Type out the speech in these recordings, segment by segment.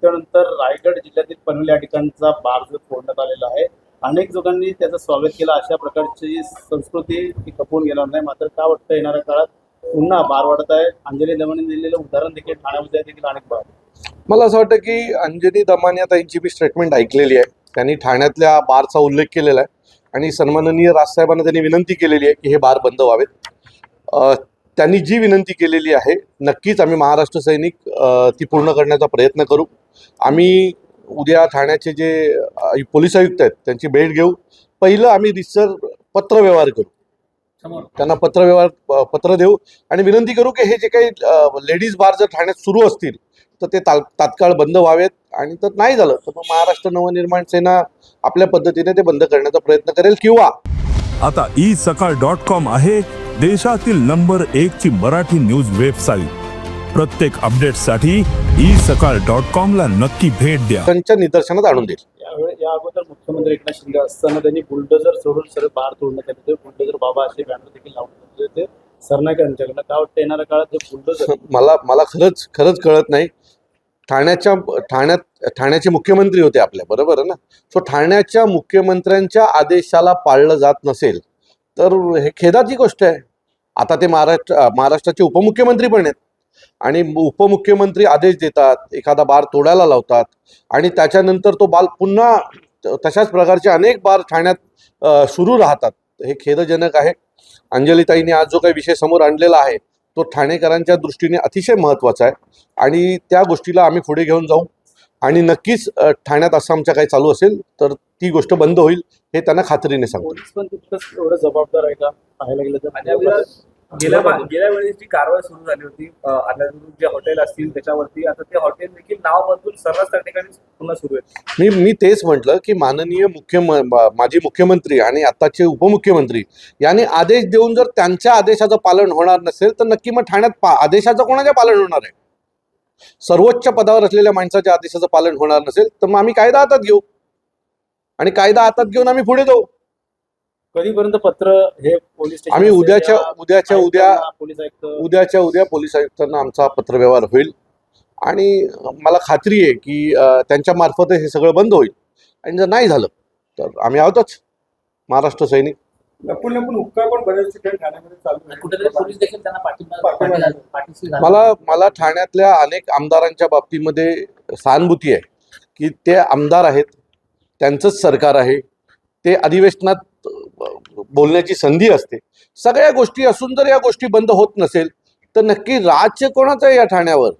त्यानंतर रायगड जिल्ह्यातील पनवेल या ठिकाणचा बार जो फोडण्यात आलेला आहे, अनेक लोकांनी त्याचं स्वागत केलं. अशा प्रकारची संस्कृती ती खपवून गेणार नाही. मात्र काय वाटतं, येणाऱ्या काळात पुन्हा बार वाढत आहे. अंजली दमाने दिलेलं उदाहरण देखील ठाण्यामध्ये देखील अनेक बार. मला असं वाटतं की अंजली दमानिया ताईंची मी स्टेटमेंट ऐकलेली आहे. त्यांनी ठाण्यातल्या बारचा उल्लेख केलेला आहे आणि सन्माननीय राजसाहेबांना त्यांनी विनंती केलेली आहे की हे बार बंद व्हावेत. त्यांनी जी विनंती केलेली आहे नक्कीच आम्ही महाराष्ट्र सैनिक ती पूर्ण करण्याचा प्रयत्न करू. आम्ही उद्या ठाण्याचे जे पोलीस आयुक्त आहेत त्यांची भेट घेऊ. पहिलं आम्ही रिसर पत्रव्यवहार करू, त्यांना पत्र देऊ आणि विनंती करू की हे जे काही लेडीज बार जर ठाण्यात सुरू असतील तर ते तात्काळ बंद व्हावेत आणि तर नाही झालं तर मग महाराष्ट्र नवनिर्माण सेना आपल्या पद्धतीने ते बंद करण्याचा प्रयत्न करेल. किंवा आता isakal.com आहे देशातील नंबर 1 ची मराठी न्यूज वेबसाईट. प्रत्येक अपडेटसाठी isakal.com ला नक्की भेट द्या. त्यांच्या निदर्शनात आणून देईल. या अगोदर मुख्यमंत्री एकनाथ शिंदे असताना त्यांनी बुलडोजर सोडून सर्व बार तोडण्यात आले होते. बुलडोजर बाबा असे बॅनर देखील लावून होते सरनाईक यांच्याकडनं. काय वाटतं येणाऱ्या काळात हे बुलडोजर? मला खरंच कळत नाही. ठाण्याचे मुख्यमंत्री होते आपल्या, बरोबर आहे ना. सो ठाण्याच्या मुख्यमंत्र्यांच्या आदेशाला पाळलं जात नसेल तर हे खेदाची गोष्ट आहे. आता ते महाराष्ट्राचे उपमुख्यमंत्री पण आहेत आणि उपमुख्यमंत्री आदेश देतात, एखादा बार तोडायला लावतात आणि त्याच्यानंतर तो बाल पुन्हा तशाच प्रकारचे अनेक बार ठाण्यात सुरू राहतात. हे खेदजनक आहे. अंजलीताईंनी आज जो काही विषय समोर आणलेला आहे तो ठाणेकरांच्या दृष्टीने अतिशय महत्त्वाचा आहे आणि त्या गोष्टीला आम्ही पुढे घेऊन जाऊ आणि नक्कीच ठाण्यात असं आमच्या काही चालू असेल तर ती गोष्ट बंद होईल हे त्यांना खात्रीने सांगतो. पोलीस पण तितकंच एवढं जबाबदार आहे का पाहायला गेलं तर? गेल्या वेळेस जी कारवाई सुरू झाली होती अनधिकृत जे हॉटेल असतील त्याच्यावरती, आता ते हॉटेल देखील नाव बदलून सर्वच त्या ठिकाणी पुन्हा सुरू आहे. मी तेच म्हटलं की माननीय माजी मुख्यमंत्री आणि आताचे उपमुख्यमंत्री यांनी आदेश देऊन जर त्यांच्या आदेशाचं पालन होणार नसेल तर नक्की मग ठाण्यात आदेशाचं कोणाच्या पालन होणार आहे? सर्वोच्च पदावर असलेल्या माणसाच्या आदेशाचं पालन होणार नसेल तर मग आम्ही कायदा हातात घेऊ आणि कायदा हातात घेऊन आम्ही पुढे जाऊ. कधीपर्यंत पत्र हे पोलीस स्टेशन आम्ही उद्या पोलीस आयुक्तांना आमचा पत्रव्यवहार होईल आणि मला खात्री आहे की त्यांच्या मार्फत हे सगळं बंद होईल आणि जर नाही झालं तर आम्ही आहोतच महाराष्ट्र सैनिक. हुक्का पण बरेच ठिकाणी ठाण्यामध्ये चालू आहे. कुठेतरी पोलीस देखील त्यांना पाठिंबा मला ठाण्यातल्या अनेक आमदारांच्या बाबतीमध्ये सहानुभूती आहे की ते आमदार आहेत, त्यांचंच सरकार आहे, ते अधिवेशनात बोलण्याची संधी असते. सगळ्या गोष्टी असून जर या गोष्टी बंद होत नसेल तर नक्की राज्य कोणाचं आहे या ठाण्यावर?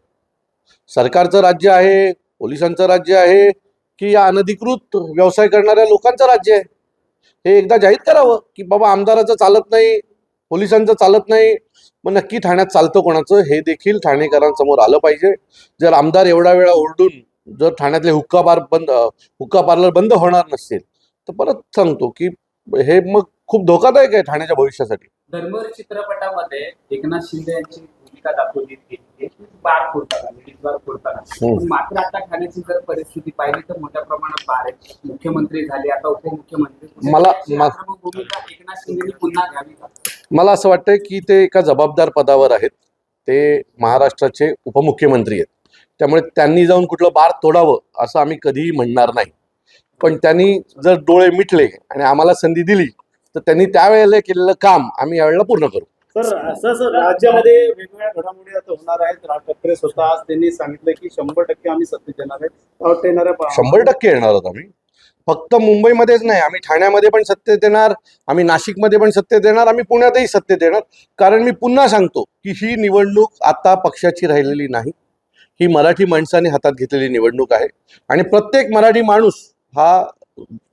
सरकारचं राज्य आहे, पोलिसांचं राज्य आहे की या अनधिकृत व्यवसाय करणाऱ्या लोकांचं राज्य आहे? हे एकदा जाहीर करावं की बाबा आमदाराचं चालत नाही, पोलिसांचं चालत नाही, मग नक्की ठाण्यात चालतं कोणाचं हे देखील ठाणेकरांसमोर आलं पाहिजे. जर आमदार एवढा वेळा ओरडून जर ठाण्यातले हुक्का पार्लर बंद होणार नसेल तर परत सांगतो की हे मग खूप धोकादायक आहे ठाण्याच्या भविष्यासाठी. धर्मवीर चित्रपटामध्ये एकनाथ शिंदे यांची भूमिका दाखवली गेली बार फोडताना, लेडीज बार फोडताना. मात्र आता ठाण्याची जर परिस्थिती पाहिली तर मोठ्या प्रमाणात बार आहेत. मुख्यमंत्री झाले, आता उपमुख्यमंत्री. भूमिका एकनाथ शिंदेनी पुन्हा घ्यावी का? मला असं वाटतं की ते एका जबाबदार पदावर आहेत, ते महाराष्ट्राचे उपमुख्यमंत्री आहेत, त्यामुळे त्यांनी जाऊन कुठलं बार तोडावं असं आम्ही कधीही म्हणणार नाही. पण त्यांनी जर डोळे मिटले आणि आम्हाला संधी दिली तर त्यांनी त्यावेळेला केलेलं काम आम्ही यावेळेला पूर्ण करू. सर राज्यामध्ये वेगवेगळ्या घडामोडी आता होणार आहेत. राज ठाकरे स्वतः आज त्यांनी सांगितलं की 100% आम्ही सत्तेत येणार आहे. 100% येणार आहोत आम्ही. फक्त मुंबईमध्येच नाही, आम्ही ठाण्यामध्ये पण सत्तेत येणार, आम्ही नाशिकमध्ये पण सत्तेत येणार, आम्ही पुण्यातही सत्तेत येणार. कारण मी पुन्हा सांगतो की ही निवडणूक आता पक्षाची राहिलेली नाही, ही मराठी माणसाने हातात घेतलेली निवडणूक आहे आणि प्रत्येक मराठी माणूस हा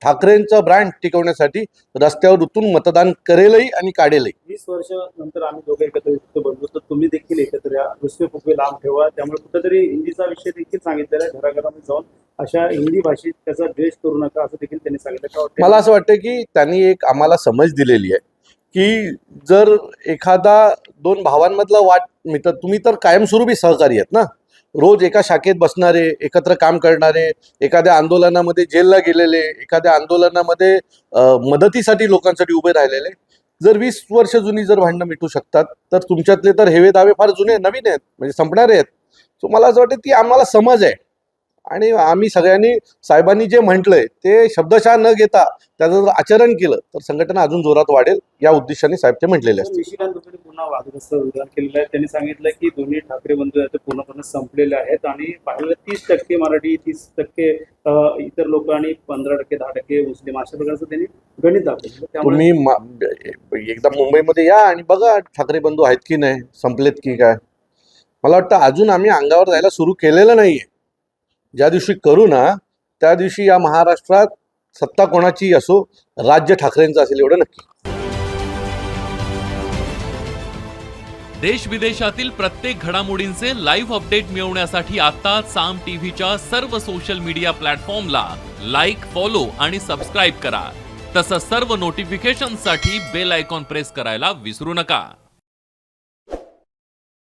ठाकरेंचा ब्रँड टिकवण्यासाठी रस्त्यावर उतरून मतदान करेलही आणि काढेलही. 20 वर्ष नंतर आम्ही दोघे एकत्र बनलो तर तुम्ही देखील एकत्र या. दुसरे फुगवे लांब ठेवा. त्यामुळे कुठेतरी हिंदीचा विषय देखील सांगितलेला आहे. घराघरामध्ये जाऊन अशा हिंदी भाषेत त्याचा द्वेष करू नका असं देखील त्यांनी सांगितलं. मला असं वाटतं की त्यांनी एक आम्हाला समज दिलेली आहे की जर एखादा दोन भावांमधला वाद मित्र, तुम्ही तर कायमस्वरूपी सहकारी आहेत ना, रोज एका शाखेत बसणारे, एकत्र काम करणारे, एखाद्या आंदोलनामध्ये जेलला गेलेले, एखाद्या आंदोलनामध्ये मदतीसाठी लोकांसाठी उभे राहिलेले, जर 20 वर्ष जुनी जर भांडणं मिटू शकतात तर तुमच्यातले तर हेवे दावे फार जुने नवीन आहेत, म्हणजे संपणारे आहेत. सो मला असं वाटतं ती आम्हाला समज आहे आणि आम्ही सगळ्यांनी साहेबांनी जे म्हटलंय ते शब्दशः न घेता त्याचं जर आचरण केलं तर संघटना अजून जोरात वाढेल या उद्देशाने साहेब ते म्हटलेले असतात. निशिकांत दुबेने पुन्हा वादग्रस्त विधान केलेलं आहे. त्यांनी सांगितलं की दोन्ही ठाकरे बंधू आहेत ते पूर्णपणे संपलेले आहेत आणि पाहिलं 30% मराठी, 30% इतर लोक आणि 15% 10% मुस्लिम अशा प्रकारचं त्यांनी गणित दाखवलं. त्यामुळे तुम्ही एकदा मुंबईमध्ये या आणि बघा ठाकरे बंधू आहेत की नाही, संपलेत की काय. मला वाटतं अजून आम्ही अंगावर जायला सुरू केलेलं नाहीये. ज्या दिवशी करू ना त्या दिवशी या महाराष्ट्रात सत्ता कोणाची असो, राज्य ठाकरेंचं असेल एवढं नक्की. देश विदेशातील प्रत्येक घडामोडींचे लाईव्ह अपडेट मिळवण्यासाठी आता साम टीव्हीच्या सर्व सोशल मीडिया प्लॅटफॉर्मला लाईक, फॉलो आणि सबस्क्राईब करा. तसंच सर्व नोटिफिकेशनसाठी बेल आयकॉन प्रेस करायला विसरू नका.